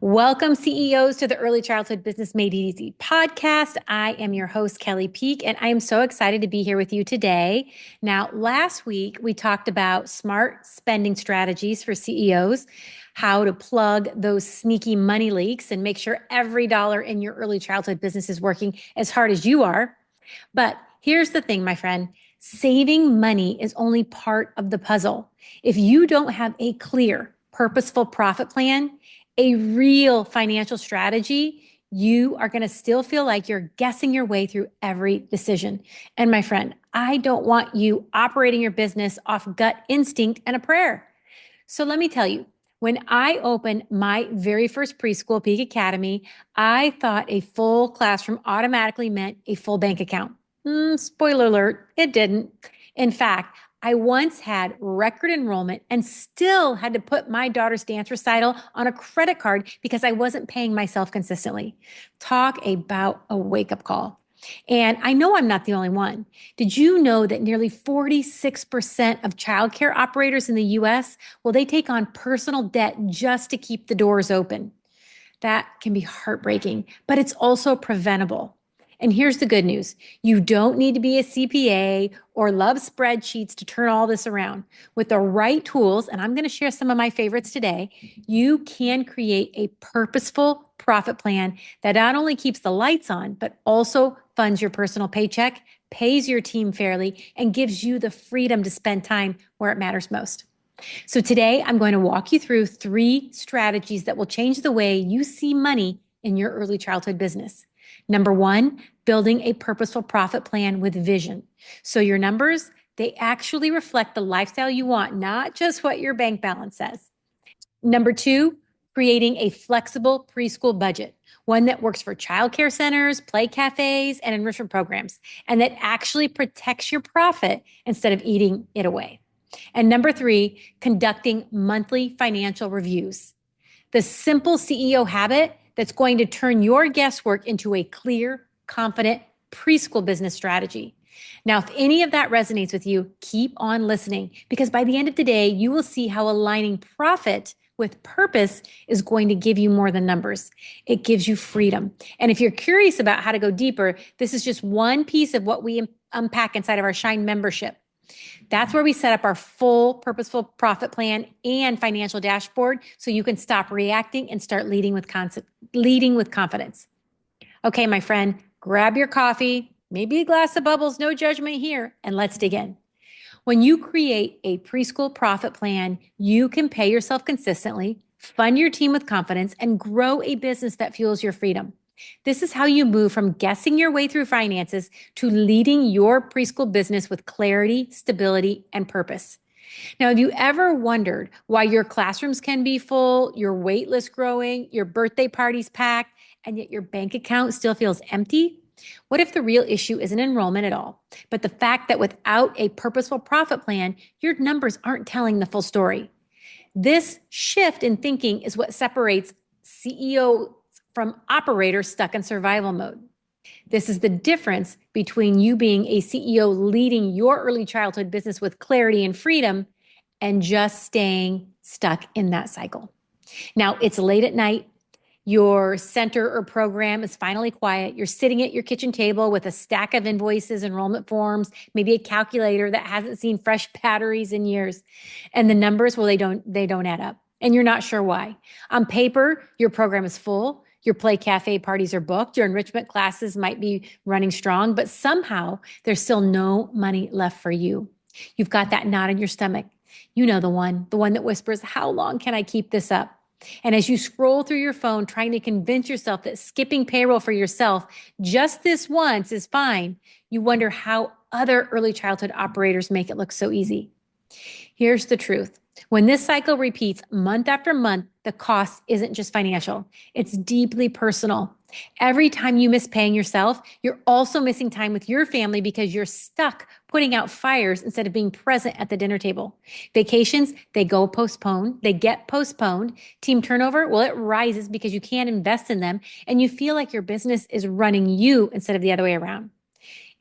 Welcome, CEOs, to the Early Childhood Business Made Easy podcast. I am your host, Kelley Peake, and I am so excited to be here with you today. Now, last week, we talked about smart spending strategies for CEOs, how to plug those sneaky money leaks and make sure every dollar in your early childhood business is working as hard as you are. But here's the thing, my friend. Saving money is only part of the puzzle. If you don't have a clear, purposeful profit plan, a real financial strategy, you are going to still feel like you're guessing your way through every decision. And my friend, I don't want you operating your business off gut instinct and a prayer. So let me tell you, when I opened my very first preschool, Peak Academy, I thought a full classroom automatically meant a full bank account. Spoiler alert, it didn't. In fact, I once had record enrollment and still had to put my daughter's dance recital on a credit card because I wasn't paying myself consistently. Talk about a wake-up call. And I know I'm not the only one. Did you know that nearly 46% of childcare operators in the US, well, they take on personal debt just to keep the doors open? That can be heartbreaking, but it's also preventable. And here's the good news. You don't need to be a CPA or love spreadsheets to turn all this around. With the right tools, and I'm going to share some of my favorites today, you can create a purposeful profit plan that not only keeps the lights on, but also funds your personal paycheck, pays your team fairly, and gives you the freedom to spend time where it matters most. So today, I'm going to walk you through 3 strategies that will change the way you see money in your early childhood business. Number 1, building a purposeful profit plan with vision. So your numbers, they actually reflect the lifestyle you want, not just what your bank balance says. Number 2, creating a flexible preschool budget, one that works for childcare centers, play cafes, and enrichment programs, and that actually protects your profit instead of eating it away. And number 3, conducting monthly financial reviews. The simple CEO habit that's going to turn your guesswork into a clear, confident preschool business strategy. Now, if any of that resonates with you, keep on listening, because by the end of the day, you will see how aligning profit with purpose is going to give you more than numbers. It gives you freedom. And if you're curious about how to go deeper, this is just one piece of what we unpack inside of our Shine membership. That's where we set up our full purposeful profit plan and financial dashboard so you can stop reacting and start leading with confidence. Okay, my friend, grab your coffee, maybe a glass of bubbles, no judgment here, and let's dig in. When you create a preschool profit plan, you can pay yourself consistently, fund your team with confidence, and grow a business that fuels your freedom. This is how you move from guessing your way through finances to leading your preschool business with clarity, stability, and purpose. Now, have you ever wondered why your classrooms can be full, your wait list growing, your birthday parties packed, and yet your bank account still feels empty? What if the real issue isn't enrollment at all, but the fact that without a purposeful profit plan, your numbers aren't telling the full story? This shift in thinking is what separates CEO from operators stuck in survival mode. This is the difference between you being a CEO leading your early childhood business with clarity and freedom and just staying stuck in that cycle. Now, it's late at night. Your center or program is finally quiet. You're sitting at your kitchen table with a stack of invoices, enrollment forms, maybe a calculator that hasn't seen fresh batteries in years. And the numbers, well, they don't add up. And you're not sure why. On paper, your program is full. Your play cafe parties are booked. Your enrichment classes might be running strong, but somehow there's still no money left for you. You've got that knot in your stomach. You know the one that whispers, how long can I keep this up? And as you scroll through your phone, trying to convince yourself that skipping payroll for yourself just this once is fine, you wonder how other early childhood operators make it look so easy. Here's the truth. When this cycle repeats month after month, the cost isn't just financial. It's deeply personal. Every time you miss paying yourself, you're also missing time with your family because you're stuck putting out fires instead of being present at the dinner table. Vacations, they get postponed. Team turnover, well, it rises because you can't invest in them and you feel like your business is running you instead of the other way around.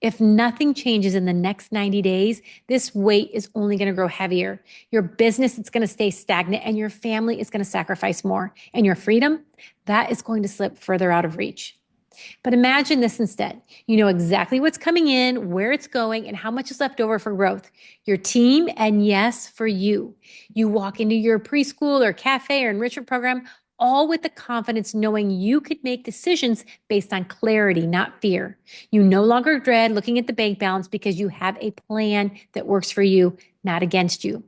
If nothing changes in the next 90 days, this weight is only going to grow heavier. Your business is going to stay stagnant and your family is going to sacrifice more. And your freedom, that is going to slip further out of reach. But imagine this instead. You know exactly what's coming in, where it's going, and how much is left over for growth. Your team, and yes, for you. You walk into your preschool or cafe or enrichment program all with the confidence knowing you could make decisions based on clarity, not fear. You no longer dread looking at the bank balance because you have a plan that works for you, not against you.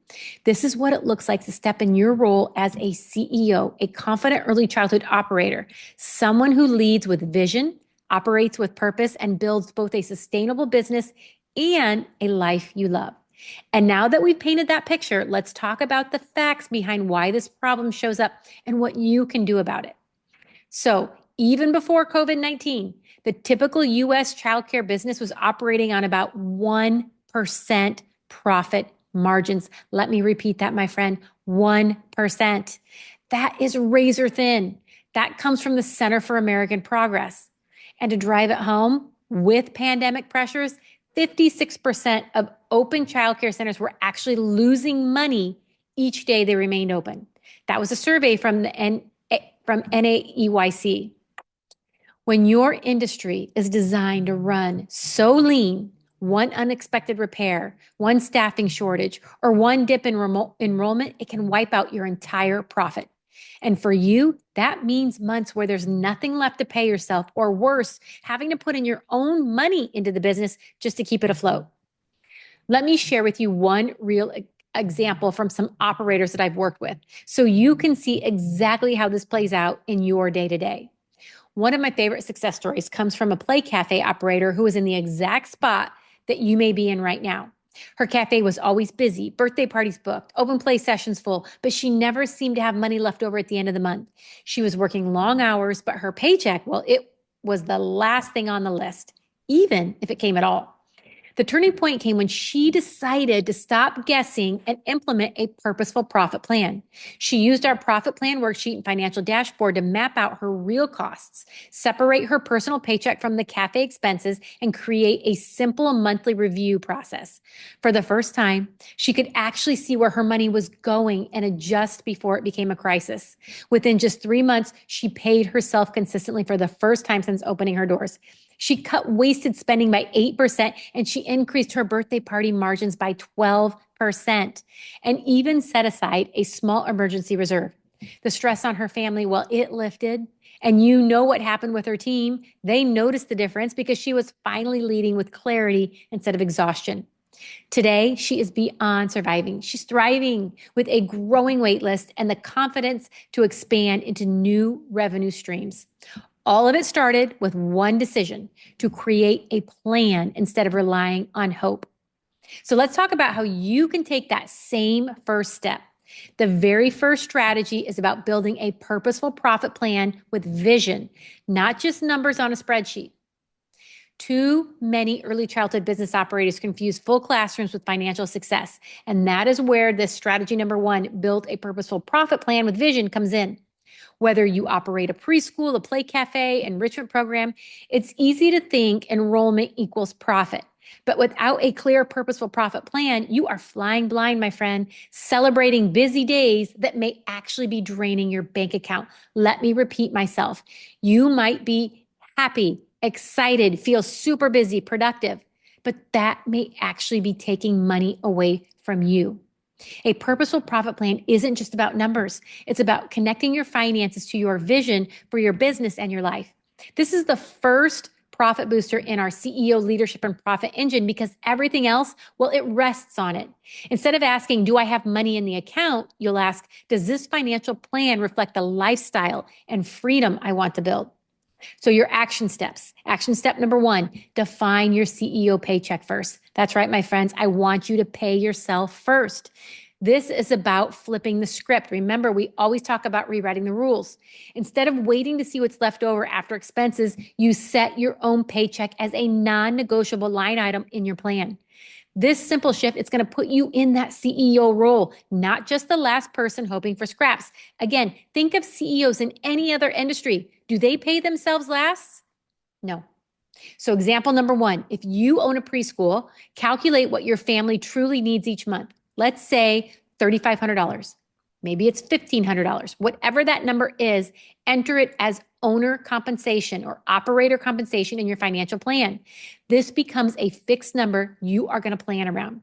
This is what it looks like to step in your role as a CEO, a confident early childhood operator, someone who leads with vision, operates with purpose, and builds both a sustainable business and a life you love. And now that we've painted that picture, let's talk about the facts behind why this problem shows up and what you can do about it. So, even before COVID-19, the typical US childcare business was operating on about 1% profit margins. Let me repeat that, my friend, 1%. That is razor thin. That comes from the Center for American Progress. And to drive it home, with pandemic pressures, 56% of open childcare centers were actually losing money each day they remained open. That was a survey from NAEYC. When your industry is designed to run so lean, one unexpected repair, one staffing shortage, or one dip in enrollment, it can wipe out your entire profit. And for you, that means months where there's nothing left to pay yourself, or worse, having to put in your own money into the business just to keep it afloat. Let me share with you one real example from some operators that I've worked with so you can see exactly how this plays out in your day-to-day. One of my favorite success stories comes from a play cafe operator who is in the exact spot that you may be in right now. Her cafe was always busy, birthday parties booked, open play sessions full, but she never seemed to have money left over at the end of the month. She was working long hours, but her paycheck, well, it was the last thing on the list, even if it came at all. The turning point came when she decided to stop guessing and implement a purposeful profit plan. She used our profit plan worksheet and financial dashboard to map out her real costs, separate her personal paycheck from the cafe expenses, and create a simple monthly review process. For the first time, she could actually see where her money was going and adjust before it became a crisis. Within just 3 months, she paid herself consistently for the first time since opening her doors. She cut wasted spending by 8% and she increased her birthday party margins by 12% and even set aside a small emergency reserve. The stress on her family, well, it lifted. And you know what happened with her team. They noticed the difference because she was finally leading with clarity instead of exhaustion. Today, she is beyond surviving. She's thriving with a growing wait list and the confidence to expand into new revenue streams. All of it started with one decision: to create a plan instead of relying on hope. So let's talk about how you can take that same first step. The very first strategy is about building a purposeful profit plan with vision, not just numbers on a spreadsheet. Too many early childhood business operators confuse full classrooms with financial success. And that is where this strategy number one, build a purposeful profit plan with vision, comes in. Whether you operate a preschool, a play cafe, enrichment program, it's easy to think enrollment equals profit. But without a clear, purposeful profit plan, you are flying blind, my friend, celebrating busy days that may actually be draining your bank account. Let me repeat myself. You might be happy, excited, feel super busy, productive, but that may actually be taking money away from you. A purposeful profit plan isn't just about numbers. It's about connecting your finances to your vision for your business and your life. This is the first profit booster in our CEO leadership and profit engine because everything else, well, it rests on it. Instead of asking, do I have money in the account? You'll ask, does this financial plan reflect the lifestyle and freedom I want to build? So your action steps. Action step number one, define your CEO paycheck first. That's right, my friends. I want you to pay yourself first. This is about flipping the script. Remember, we always talk about rewriting the rules. Instead of waiting to see what's left over after expenses, you set your own paycheck as a non-negotiable line item in your plan. This simple shift, it's going to put you in that CEO role, not just the last person hoping for scraps. Again, think of CEOs in any other industry. Do they pay themselves last? No. So example number one, if you own a preschool, calculate what your family truly needs each month. Let's say $3,500. Maybe it's $1,500. Whatever that number is, enter it as owner compensation or operator compensation in your financial plan. This becomes a fixed number you are going to plan around.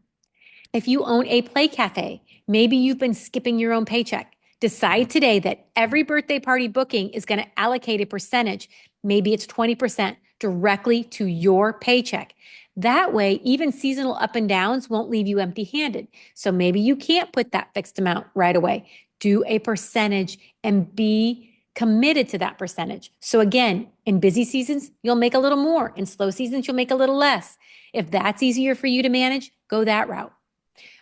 If you own a play cafe, maybe you've been skipping your own paycheck. Decide today that every birthday party booking is going to allocate a percentage, maybe it's 20%, directly to your paycheck. That way, even seasonal up and downs won't leave you empty handed. So maybe you can't put that fixed amount right away. Do a percentage and be committed to that percentage. So again, in busy seasons, you'll make a little more. In slow seasons, you'll make a little less. If that's easier for you to manage, go that route.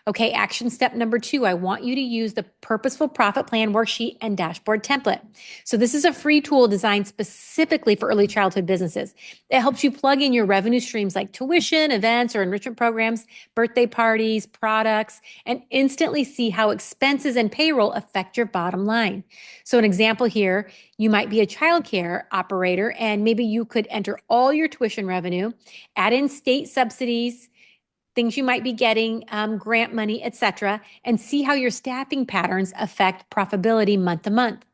Okay, action step number 2, I want you to use the Purposeful Profit Plan worksheet and dashboard template. So this is a free tool designed specifically for early childhood businesses. It helps you plug in your revenue streams like tuition, events, or enrichment programs, birthday parties, products, and instantly see how expenses and payroll affect your bottom line. So an example here, you might be a childcare operator, and maybe you could enter all your tuition revenue, add in state subsidies, things you might be getting, grant money, etc., and see how your staffing patterns affect profitability month to month.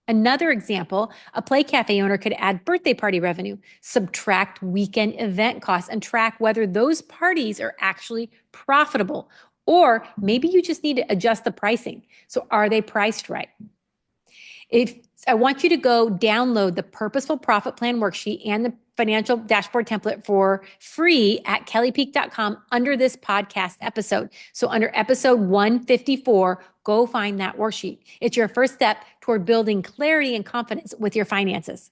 Another example, a play cafe owner could add birthday party revenue, subtract weekend event costs, and track whether those parties are actually profitable. Or maybe you just need to adjust the pricing. So are they priced right? If I want you to go download the Purposeful Profit Plan worksheet and the financial dashboard template for free at kelleypeake.com under this podcast episode. So under episode 154, go find that worksheet. It's your first step toward building clarity and confidence with your finances.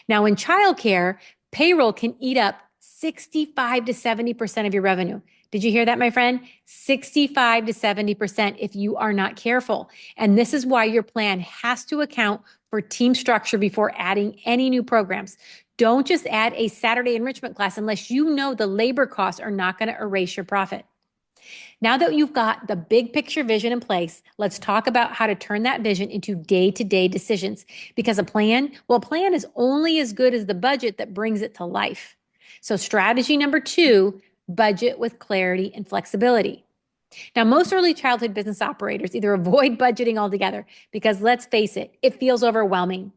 Now in childcare, payroll can eat up 65 to 70% of your revenue. Did you hear that, my friend? 65 to 70% if you are not careful. And this is why your plan has to account for team structure before adding any new programs. Don't just add a Saturday enrichment class unless you know the labor costs are not going to erase your profit. Now that you've got the big picture vision in place, let's talk about how to turn that vision into day-to-day decisions. Because a plan is only as good as the budget that brings it to life. So strategy number 2, budget with clarity and flexibility. Now, most early childhood business operators either avoid budgeting altogether because let's face it, it feels overwhelming,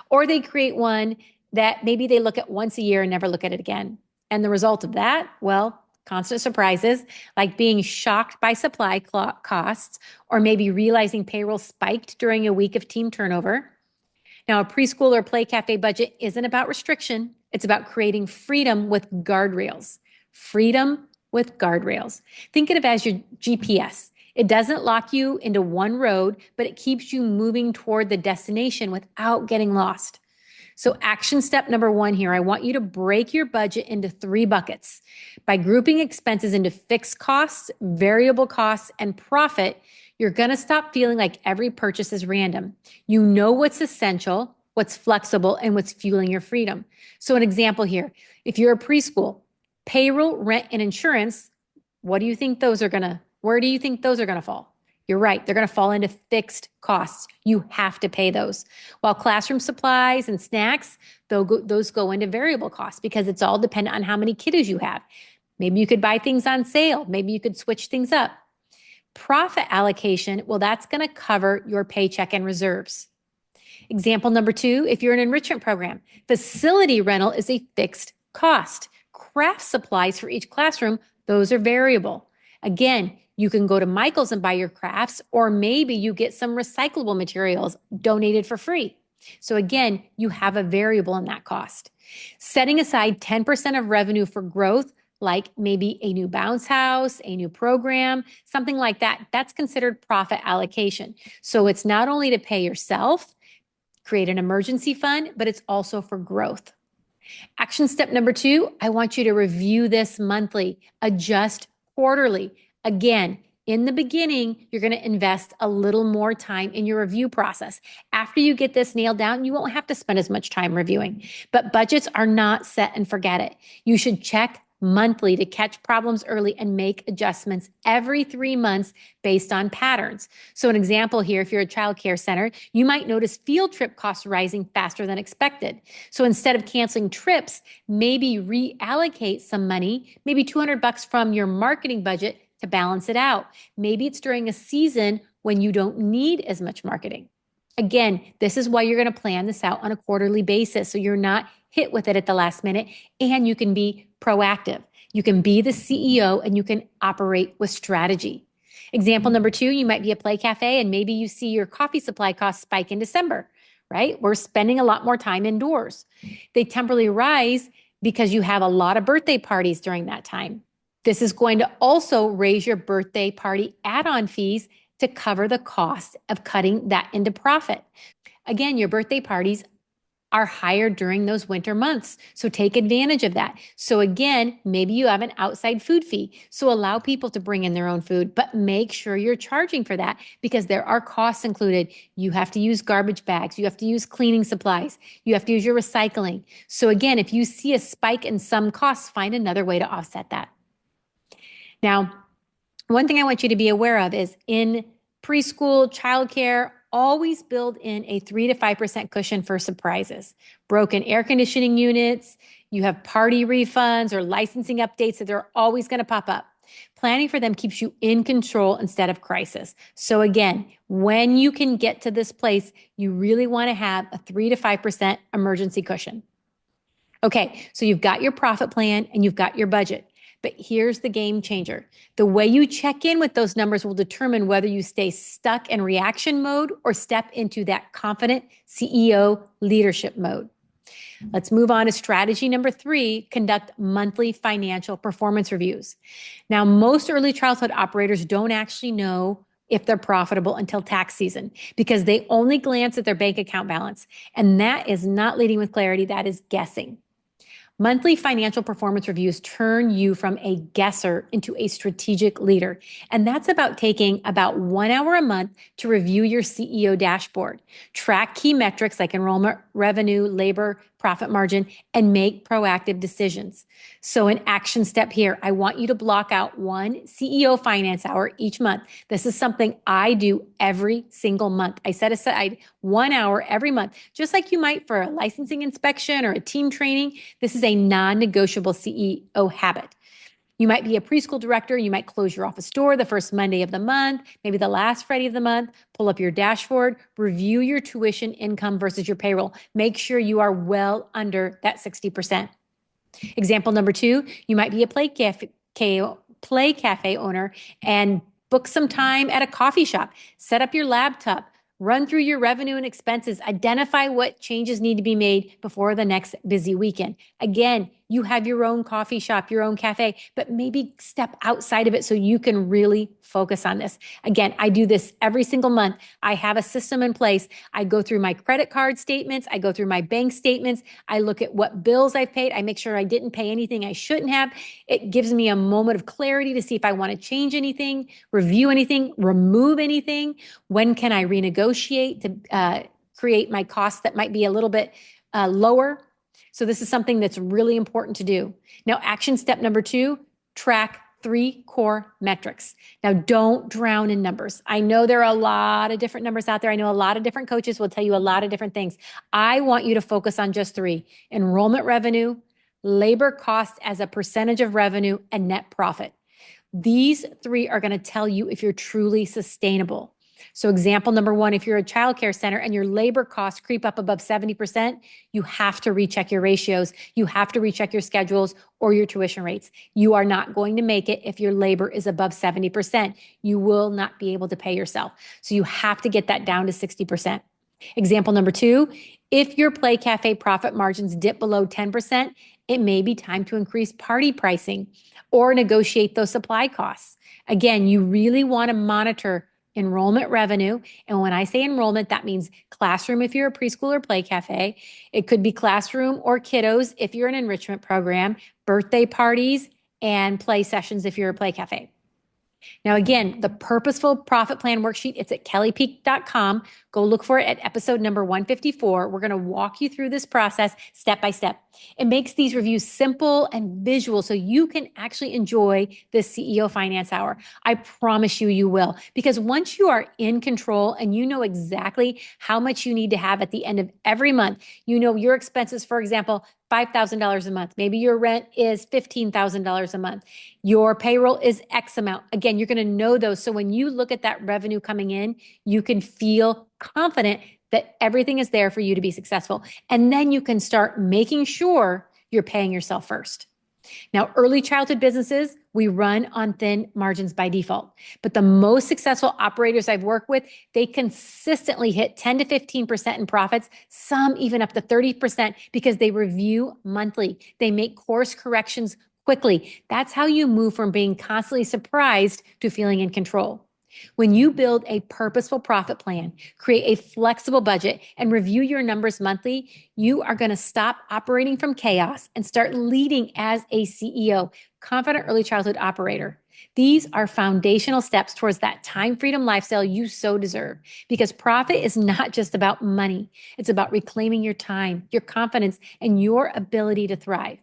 or they create one that maybe they look at once a year and never look at it again. And the result of that, well, constant surprises like being shocked by supply costs or maybe realizing payroll spiked during a week of team turnover. Now, a preschool or play cafe budget isn't about restriction. It's about creating freedom with guardrails. Freedom with guardrails. Think of it as your GPS. It doesn't lock you into one road, but it keeps you moving toward the destination without getting lost. So action step number 1 here, I want you to break your budget into 3 buckets. By grouping expenses into fixed costs, variable costs, and profit, you're going to stop feeling like every purchase is random. You know what's essential, what's flexible, and what's fueling your freedom. So an example here, if you're a preschool, payroll, rent, and insurance, where do you think those are going to fall? You're right. They're going to fall into fixed costs. You have to pay those. While classroom supplies and snacks, those go into variable costs because it's all dependent on how many kiddos you have. Maybe you could buy things on sale. Maybe you could switch things up. Profit allocation, well, that's going to cover your paycheck and reserves. Example number 2, if you're an enrichment program, facility rental is a fixed cost. Craft supplies for each classroom, those are variable. Again, you can go to Michael's and buy your crafts, or maybe you get some recyclable materials donated for free. So again, you have a variable in that cost. Setting aside 10% of revenue for growth, like maybe a new bounce house, a new program, something like that, that's considered profit allocation. So it's not only to pay yourself, create an emergency fund, but it's also for growth. Action step number 2, I want you to review this monthly, adjust quarterly. Again, in the beginning, you're going to invest a little more time in your review process. After you get this nailed down, you won't have to spend as much time reviewing. But budgets are not set and forget it. You should check monthly to catch problems early and make adjustments every 3 months based on patterns. So an example here, if you're a childcare center, you might notice field trip costs rising faster than expected. So instead of canceling trips, maybe reallocate some money, maybe $200 from your marketing budget to balance it out. Maybe it's during a season when you don't need as much marketing. Again, this is why you're going to plan this out on a quarterly basis so you're not hit with it at the last minute and you can be proactive. You can be the CEO and you can operate with strategy. Example number 2, you might be a play cafe and maybe you see your coffee supply costs spike in December, right? We're spending a lot more time indoors. They temporarily rise because you have a lot of birthday parties during that time. This is going to also raise your birthday party add-on fees to cover the cost of cutting that into profit. Again, your birthday parties are higher during those winter months. So take advantage of that. So again, maybe you have an outside food fee. So allow people to bring in their own food, but make sure you're charging for that because there are costs included. You have to use garbage bags. You have to use cleaning supplies. You have to use your recycling. So again, if you see a spike in some costs, find another way to offset that. Now, one thing I want you to be aware of is in preschool, childcare, always build in a 3 to 5% cushion for surprises. Broken air conditioning units, you have party refunds or licensing updates that they're always going to pop up. Planning for them keeps you in control instead of crisis. So again, when you can get to this place, you really want to have a 3 to 5% emergency cushion. Okay, so you've got your profit plan and you've got your budget. But here's the game changer. The way you check in with those numbers will determine whether you stay stuck in reaction mode or step into that confident CEO leadership mode. Let's move on to strategy number 3, conduct monthly financial performance reviews. Now, most early childhood operators don't actually know if they're profitable until tax season because they only glance at their bank account balance. And that is not leading with clarity, that is guessing. Monthly financial performance reviews turn you from a guesser into a strategic leader. And that's about taking about 1 hour a month to review your CEO dashboard, track key metrics like enrollment, revenue, labor, profit margin, and make proactive decisions. So an action step here, I want you to block out 1 CEO finance hour each month. This is something I do every single month. I set aside 1 hour every month, just like you might for a licensing inspection or a team training. This is a non-negotiable CEO habit. You might be a preschool director. You might close your office door the first Monday of the month, maybe the last Friday of the month, pull up your dashboard, review your tuition income versus your payroll. Make sure you are well under that 60%. Example number 2, you might be a play cafe owner and book some time at a coffee shop. Set up your laptop. Run through your revenue and expenses. Identify what changes need to be made before the next busy weekend. Again, you have your own coffee shop, your own cafe, but maybe step outside of it so you can really focus on this. Again, I do this every single month. I have a system in place. I go through my credit card statements. I go through my bank statements. I look at what bills I've paid. I make sure I didn't pay anything I shouldn't have. It gives me a moment of clarity to see if I want to change anything, review anything, remove anything. When can I renegotiate to create my costs that might be a little bit lower? So this is something that's really important to do. Now, action step number 2, track 3 core metrics. Now, don't drown in numbers. I know there are a lot of different numbers out there. I know a lot of different coaches will tell you a lot of different things. I want you to focus on just 3: enrollment revenue, labor cost as a percentage of revenue, and net profit. These 3 are going to tell you if you're truly sustainable. So example number 1, if you're a childcare center and your labor costs creep up above 70%, you have to recheck your ratios. You have to recheck your schedules or your tuition rates. You are not going to make it if your labor is above 70%. You will not be able to pay yourself. So you have to get that down to 60%. Example number 2, if your play cafe profit margins dip below 10%, it may be time to increase party pricing or negotiate those supply costs. Again, you really want to monitor enrollment revenue. And when I say enrollment, that means classroom if you're a preschool or play cafe. It could be classroom or kiddos if you're an enrichment program, birthday parties, and play sessions if you're a play cafe. Now, again, the Purposeful Profit Plan worksheet, it's at kelleypeake.com. Go look for it at episode number 154. We're going to walk you through this process step by step. It makes these reviews simple and visual so you can actually enjoy this CEO Finance Hour. I promise you, you will. Because once you are in control and you know exactly how much you need to have at the end of every month, you know your expenses, for example, $5,000 a month. Maybe your rent is $15,000 a month. Your payroll is X amount. Again, you're going to know those. So when you look at that revenue coming in, you can feel confident that everything is there for you to be successful. And then you can start making sure you're paying yourself first. Now, early childhood businesses, we run on thin margins by default. But the most successful operators I've worked with, they consistently hit 10 to 15% in profits, some even up to 30% because they review monthly. They make course corrections quickly. That's how you move from being constantly surprised to feeling in control. When you build a purposeful profit plan, create a flexible budget, and review your numbers monthly, you are going to stop operating from chaos and start leading as a CEO, confident early childhood operator. These are foundational steps towards that time freedom lifestyle you so deserve, because profit is not just about money. It's about reclaiming your time, your confidence, and your ability to thrive.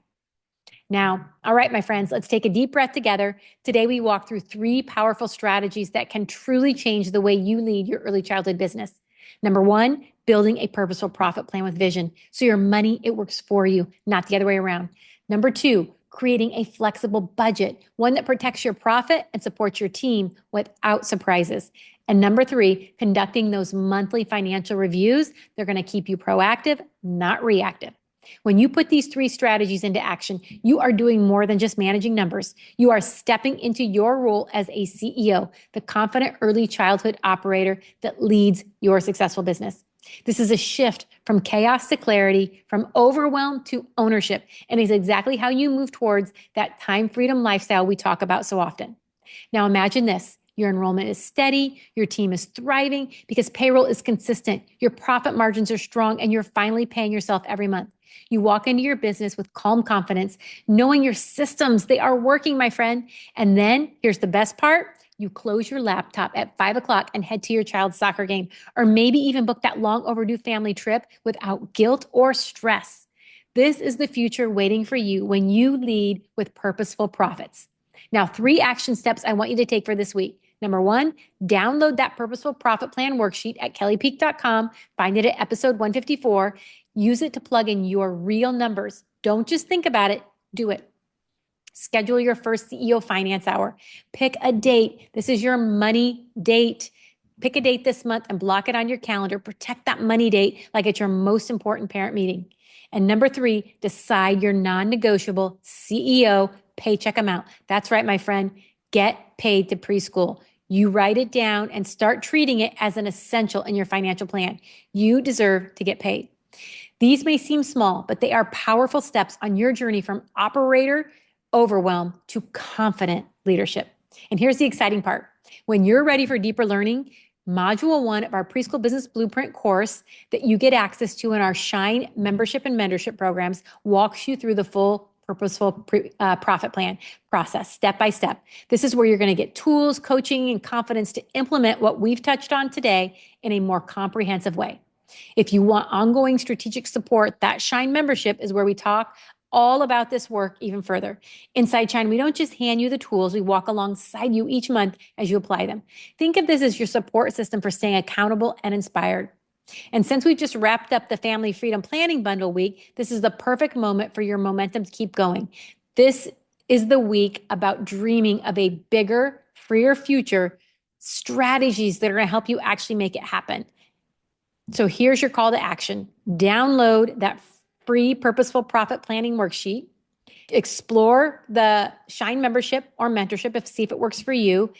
Now, all right, my friends, let's take a deep breath together. Today, we walk through 3 powerful strategies that can truly change the way you lead your early childhood business. Number 1, building a purposeful profit plan with vision. So your money, it works for you, not the other way around. Number 2, creating a flexible budget, one that protects your profit and supports your team without surprises. And number 3, conducting those monthly financial reviews. They're going to keep you proactive, not reactive. When you put these 3 strategies into action, you are doing more than just managing numbers. You are stepping into your role as a CEO, the confident early childhood operator that leads your successful business. This is a shift from chaos to clarity, from overwhelm to ownership, and is exactly how you move towards that time freedom lifestyle we talk about so often. Now imagine this. Your enrollment is steady, your team is thriving because payroll is consistent, your profit margins are strong, and you're finally paying yourself every month. You walk into your business with calm confidence, knowing your systems, they are working, my friend. And then here's the best part. You close your laptop at 5 o'clock and head to your child's soccer game, or maybe even book that long overdue family trip without guilt or stress. This is the future waiting for you when you lead with purposeful profits. Now, 3 action steps I want you to take for this week. Number 1, download that Purposeful Profit Plan worksheet at kelleypeake.com. Find it at episode 154. Use it to plug in your real numbers. Don't just think about it, do it. Schedule your first CEO Finance Hour. Pick a date. This is your money date. Pick a date this month and block it on your calendar. Protect that money date like it's your most important parent meeting. And number 3, decide your non-negotiable CEO paycheck amount. That's right, my friend. Get paid to preschool. You write it down and start treating it as an essential in your financial plan. You deserve to get paid. These may seem small, but they are powerful steps on your journey from operator overwhelm to confident leadership. And here's the exciting part. When you're ready for deeper learning, Module 1 of our Preschool Business Blueprint course that you get access to in our Shine membership and mentorship programs walks you through the full Purposeful Profit Plan process, step by step. This is where you're going to get tools, coaching, and confidence to implement what we've touched on today in a more comprehensive way. If you want ongoing strategic support, that Shine membership is where we talk all about this work even further. Inside Shine, we don't just hand you the tools, we walk alongside you each month as you apply them. Think of this as your support system for staying accountable and inspired. And since we've just wrapped up the Family Freedom Planning Bundle week, this is the perfect moment for your momentum to keep going. This is the week about dreaming of a bigger, freer future, strategies that are going to help you actually make it happen. So here's your call to action. Download that free Purposeful Profit Planning worksheet. Explore the Shine membership or mentorship see if it works for you.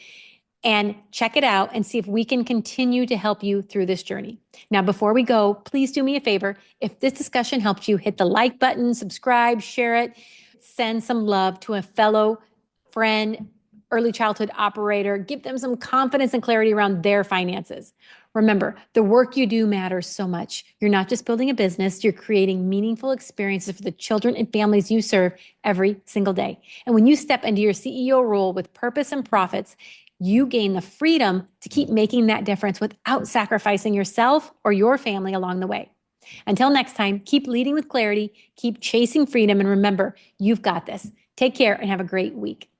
And check it out and see if we can continue to help you through this journey. Now, before we go, please do me a favor. If this discussion helped you, hit the like button, subscribe, share it, send some love to a fellow friend, early childhood operator. Give them some confidence and clarity around their finances. Remember, the work you do matters so much. You're not just building a business, you're creating meaningful experiences for the children and families you serve every single day. And when you step into your CEO role with purpose and profits, you gain the freedom to keep making that difference without sacrificing yourself or your family along the way. Until next time, keep leading with clarity, keep chasing freedom, and remember, you've got this. Take care and have a great week.